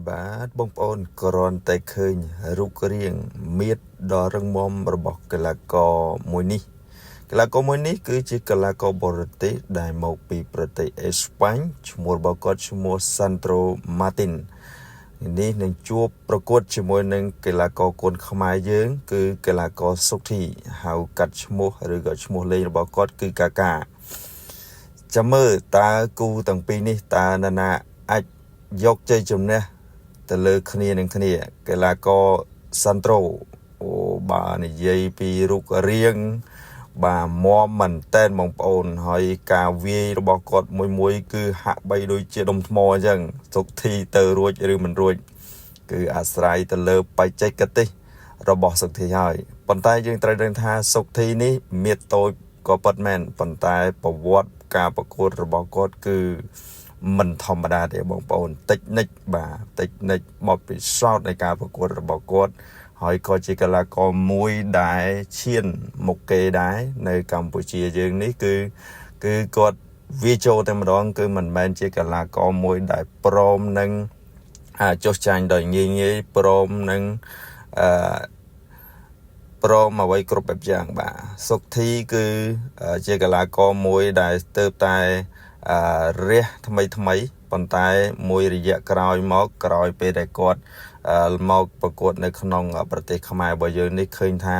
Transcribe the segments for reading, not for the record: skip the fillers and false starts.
បាទបងប្អូនគ្រាន់តែឃើញរូបរាងមៀតដ៏រឹងមាំរបស់កីឡាករមួយនេះគឺជាកីឡាករបរទេសដែលមកពីប្រទេសអេស្ប៉ាញឈ្មោះរបស់គាត់ឈ្មោះ Sandro Martin នេះនឹងជួបប្រកួតជាមួយនឹងកីឡាករគុនខ្មែរយើងគឺកីឡាករសុកធីហៅកាត់ឈ្មោះឬក៏ឈ្មោះលេងរបស់គាត់គឺកាកាចាំមើលតើគូទាំងពីរនេះតើនរណាអាចយកជ័យជំនះទៅលើគ្នានឹងគ្នាកីឡាករសាន់ត្រូបាទនិយាយពីរូបរាងបាទមាំមែនតែនបងប្អូនហើយការវាយរបស់គាត់មួយគឺហាក់បីដូចជាដុំថ្មអញ្ចឹងសុកធីទៅរួចឬមិនរួចគឺអាស្រ័យទៅលើបច្ចេកទេសរបស់សុកធីហើយប៉ុន្តែយើងត្រូវដឹងថាសុកធីនេះមានតូចក៏ពិតមែនប៉ុន្តែប្រវត្តិការប្រកួតរបស់គាត់គឺមិនធម្មតាទេបងប្អូនតិចនិចបទពិសោធន៍នៃការប្រកួតរបស់គាត់ហើយក៏ជាកីឡាករមួយដែលឈានមុខគេដែរនៅកម្ពុជាយើងនេះគឺគាត់វាចូលតែម្ដងគឺមិនមែនជាកីឡាករមួយដែលព្រមនឹងចុះចាញ់ដោយងាយព្រមនឹងព្រមអ្វីគ្រប់បែបយ៉ាងបាទសុកធីគឺជាកីឡាករមួយដែលស្ទើរតែរះថ្មីប៉ុន្តែមួយរយៈក្រោយពេលដែលគាត់មកប្រកួតនៅក្នុងប្រទេសខ្មែររបស់យើងនេះឃើញថា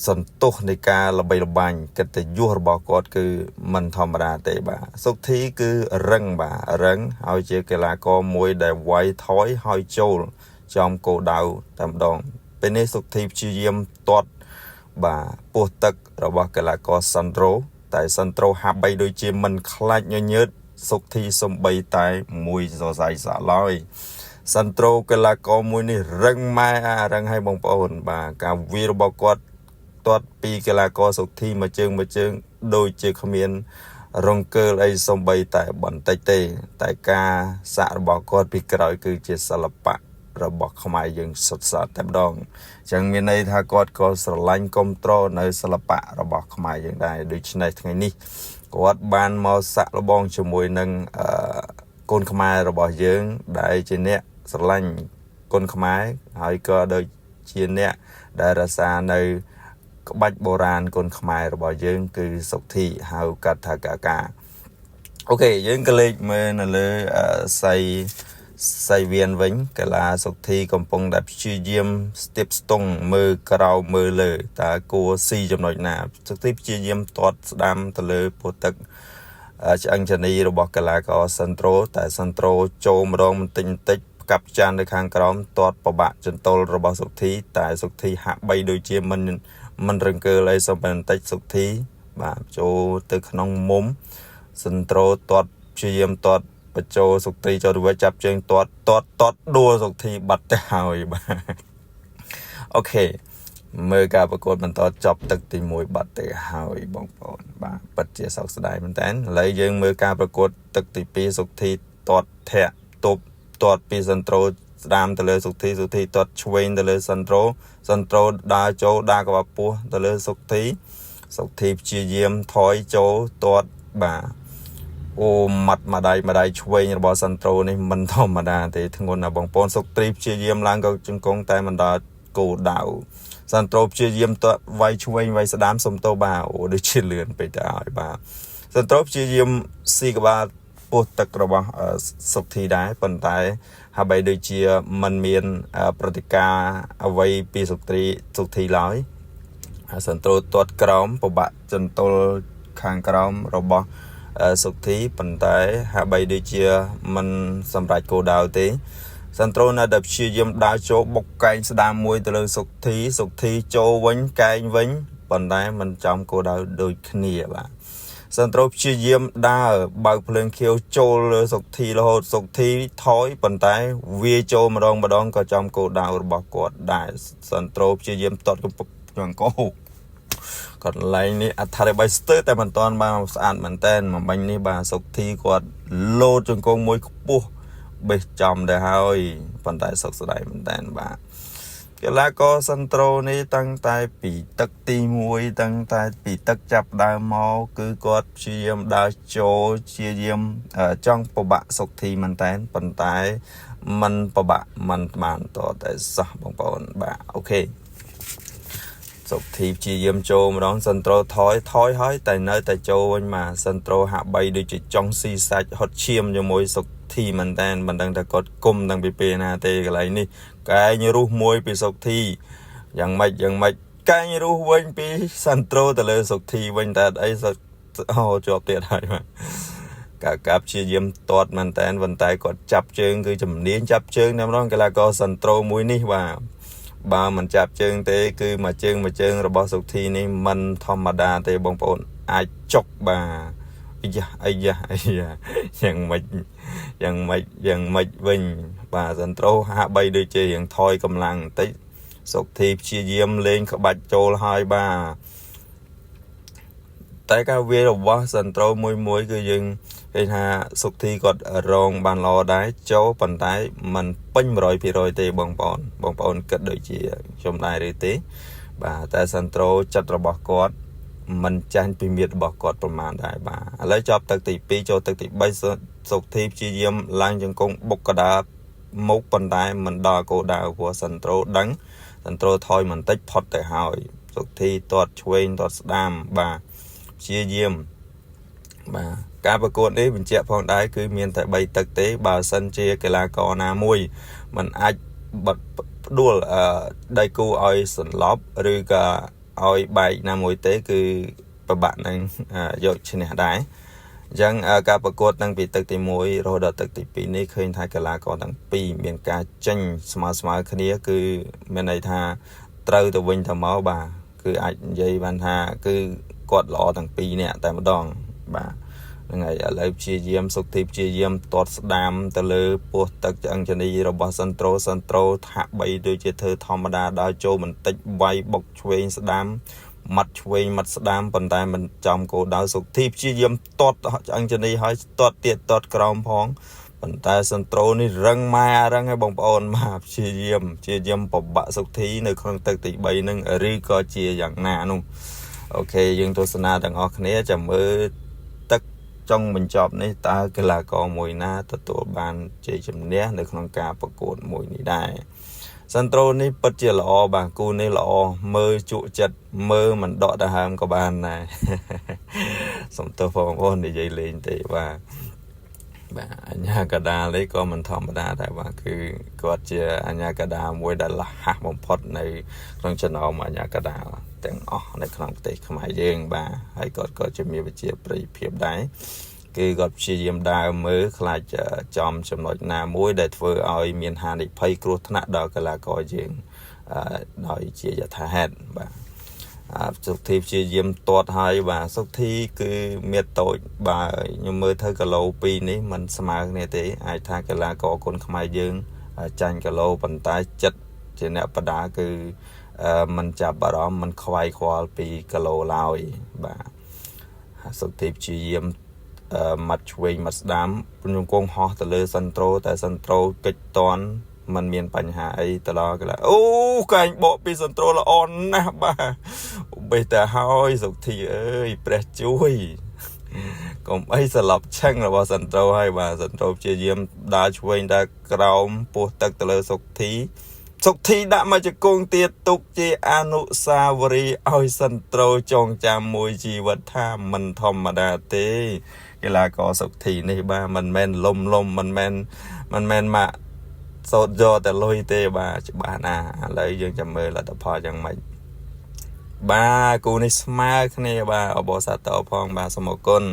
សន្ទុះនៃការល្បីល្បាញកិត្តិយសរបស់គាត់គឺមិនធម្មតាទេបាទសុកធីគឺរឹងហើយជាកីឡាករមួយដែលវាយថយហើយចូលចំគោលដៅតែម្ដងពេលនេះសុកធីព្យាយាមទាត់បាទពោះទឹករបស់កីឡាករសាន់ត្រូតែសាន់ត្រូហាក់បីដូចជាមិនខ្លាចញញើតសុកធីសំបីតែមួយសរសៃសាឡើយសាន់ត្រូកីឡាករមួយនេះរឹងឲ្យបងប្អូនបាទការវាយរបស់គាត់ទាត់ពីកីឡាករសុកធីមួយជើងដូចជាគ្មានរង្គើលអីសំបីតែបន្តិចទេតែការសាក់របស់គាត់ពីក្រោយគឺជាសិល្បៈរបស់ខ្មែរយើងសុទ្ធសាធតែម្ដងអញ្ចឹងមានន័យថាគាត់ក៏ស្រឡាញ់គាំទ្រនៅសិល្បៈរបស់ខ្មែរយើងដែរដូច្នេះថ្ងៃនេះគាត់បានមកសាក់លបងជាមួយនឹងកូនខ្មែររបស់យើងដែលជាអ្នកស្រឡាញ់កូនខ្មែរហើយក៏ដូចជាអ្នកដែលរក្សានៅក្បាច់បុរាណកូនខ្មែររបស់យើងគឺសុកធីហៅកាត់ថាកាកាអូខេយើងក៏លេខមើលនៅលើសៃវៀនវិញកីឡាសុកធីកំពុងតែព្យាយាមស្ទាបស្ទង់មើលក្រោមមើលលើតើគួរស៊ីចំណុចណាសុកធីព្យាយាមទាត់ស្ដាំទៅលើពោះទឹកឆ្អឹងចានីរបស់កីឡាករសាន់ត្រូតែសាន់ត្រូចូលម្ដងបន្តិចកាប់ចាននៅខាងក្រោមទាត់ប្របាក់ចន្ទល់របស់សុកធីតែសុកធីហាក់បីដូចជាមិនរង្គើលអីសំបន្តិចសុកធីបាទចូលទៅក្នុងមុំសាន់ត្រូទាត់ព្យាយាមទាត់បញ្ចូលសុកធីចូលទៅវិញចាប់ជើងទាត់ដួលសុកធីបាត់ទៅហើយបាទអូខេមើលការប្រកួតបន្តចប់ទឹកទី1បាត់ទៅហើយបងប្អូនបាទពិតជាសោកស្ដាយមែនតើឥឡូវយើងមើលការប្រកួតទឹកទី2សុកធីទាត់ធាក់ទប់ទាត់ពីសាន់ត្រូស្ដាមទៅលើសុកធីទាត់ឆ្វេងទៅលើសាន់ត្រូដើរចូលដើរក្បាលពោះទៅលើសុកធីព្យាយាមថយចូលទាត់បាទអូម៉ាត់ម្ដាយឆ្វេងរបស់សាន់ត្រូនេះមិនធម្មតាទេធ្ងន់ណាស់បងប្អូនសុកធីព្យាយាមឡើងក៏ជង្គង់តែមិនដល់គោលដៅសាន់ត្រូព្យាយាមទាត់វាយឆ្វេងវាយស្ដាមសុំទោបាទអូដូចជាលឿនពេកទៅហើយបាទសាន់ត្រូព្យាយាមស៊ីក្បាលពោះទឹករបស់សុកធីដែរប៉ុន្តែហាក់បីដូចជាមិនមានប្រតិការអ្វីពីសុកធីឡើយសាន់ត្រូទាត់ក្រោមប្របាក់ចន្ទល់ខាងក្រោមរបស់សុកធីប៉ុន្តែហាក់បីដូចជាមិនសម្រេចគោលដៅទេសាន់ត្រូនៅតែព្យាយាមដើរចូលបុកកែងស្ដាមមួយទៅលើសុកធីចូលវិញកែងវិញប៉ុន្តែមិនចំគោលដៅដូចគ្នាបាទសាន់ត្រូព្យាយាមដើរបើកភ្លើងខៀវចូលលើសុកធីរហូតសុកធីថយប៉ុន្តែវាចូលម្ដងក៏ចំគោលដៅរបស់គាត់ដែរសាន់ត្រូព្យាយាមទាត់កំពុកអង្គកន្លែងនេះអត្ថាធិប្បាយស្ទើរតែមិនតាន់បានស្អាតមែនតើមកបាញ់នេះបាទសុកធីគាត់លោតជង្គង់មួយខ្ពស់បេះចំទៅហើយប៉ុន្តែសុកស្ដាយមែនតើបាទកីឡាករសាន់ត្រូនេះតាំងតែពីទឹកទី1តាំងតែពីទឹកចាប់ដើមមកគឺគាត់ព្យាយាមដើរចូលព្យាយាមចង់ប្របាក់សុកធីមែនតើប៉ុន្តែ mình bà bạ mình bàn tỏ tại sao bằng bọn bà ok sọc thì chỉ dùm cho mà đón sân trô thói hói tại nơi tại châu anh mà sân trô hạ bay đi chỉ trong si sạch hot chiêm cho mỗi sọc thì mình tên mình đang ta có cung đang bị pena tê cái này cái như rú môi bị sọc thì dạng mạch cái như rú quên bị sân trô tại lời sọc thì bên ta ấy sọc cho tiệt hay mà cả cặp chia dùm toát mình tên vận tải có chập chương cứ chùm điên chập chương nằm đó cái là có sân trô mũi ní bà mình chạp chương tế cứ mà chương rồi bỏ sụt thi ní mình thom mà đa tế bông bồn ai chọc bà ấy da dần mạch vinh bà dần trâu hạ bay đôi chê hiện thôi cầm lăng tế sụt thi chia diêm lên các bạch chô hai bà tại các viên rồi bỏ dần trâu mùi cứ dừng cái ha sụt thi còn rong bàn lò đáy cháu bàn tay mình pin rồi thì bong bòn kết đôi chị trong đài rồi tí bà tại centro chặt rồi bỏ cọt mình tranh bị miệt bỏ cọtประมาณ đại bà lấy cho tật tỷ pi cho tật tỷ bay sụt thi chi diêm lang chân công bốc cả đá mốc bàn tay mình đo cổ đào của centro đắng centro thôi mình tích phật để hỏi sụt thi toát chuyên toát đam bà chi diêm bàการประกวดนี้เป็นเจ้าพองได้คือเมียนแต่ใบตักเตะบาสันเชียกีฬากรนามวยมันอาจบัดดูได้กูเอาสันล็อบหรือก็เอาใบนามวยเตะคือประบาดนั่งยกชนะได้ยังการประกวดตั้งปีตักตีมวยเราดัดตักตีปีนี้เคยทายกีฬากรตั้งปีเมียนการจังสมาคนี้คือเมียนในท่าเตาตัววิ่งทำเมาบ่าคืออาจยัยบันทาคือกดล้อตั้งปีเนี่ยแต่มาดองบ่าไงอะไรชีเยี่ยมสุขทิพย์ชีเยี่ยมตอดดามตะลือปวดตักจังชนีระบาสันโตถักใบโดยเจเธอธรรมดาดาวโจมันติดใบบกช่วยสดามมัดช่วยมัดสดามปันไตมันจอมโกดาวสุขทิพย์ชีเยี่ยมตอดจังชนีให้ตอดเตียตอดกรอมพองปันไตสันโตนี่รังมารังให้บงปอนมาชีเยี่ยมปบบะสุขทีในครั้งตักติใบนึงรีก็เจียอย่างหนานุ่งโอเคยังตัวสนาต่างออกนี้จะมือtrong mình chọn này ta cái là có mùi na ta tổ bàn chế chấm nét để không cả bạc cột mùi này đại Santro này bất chỉ lọ bà cu này lọ mơ trụ chật mơ mình đọ đã ham có bàn này xong tôi phong ôn để dây lên thì bà nhà cả đà lấy con mình thòng đà tại bà cứ có chia nhà cả đà mùi đã là hạt bông phật này trong chân ông mà nhà cả đà tiếng này không thể không ai riêng bà hay có cho mi chia bì phiệp đấy cứ gặp chị diêm đà mới lại chom chom nói na mùi để vừa oi miền Hà để phay cột nã đó cái là coi riêng nói chia cho thà hết bàสุขทีชียิมตัวไทยว่าสุขทีคือเมียโตบ่ายังมือเธอกะโลปีนี้มันสมัครเนี่ยที่ไอ้ทางกะลาก่อคนขมายยืงจันกะโลปันตายจัดเจเนปดาคือมันจับบารอมมันควายควอลปีกะโลลาวบ่าสุขทีชียิมมัดช่วยมัดดามปุ่นยงกงหอตะเลยสันโตแต่สันโตกิจตอนมันมีปัญหาไอ้ตลอดกันแล้วโอ้การบอกปีสันโตละอ่อนนะบ้าไปแต่ห้อยสุขทีเอ้ยเปรช่วยก็ไม่สลับช่างหรอกว่าสันโตให้บ้าสันโตเจียมดาช่วยดากราวปวดตักตะเลยสุขทีđãมาจะโกงเตียตุกเจอนุสาวรีย์เอาสันโตจงจำมวยชีวิตท่ามันธรรมดาเต้เวลาก็สุขทีนี่บ้ามันแมนลมมันแมนมาโซดแต่ลอยเตะบาจะบานาเลยยังจำเมื่อละแต่พอยังไม่บากูนี่สมาร์ทเนี่ยบาอบอสัตว์ต่อพองบาสมกุล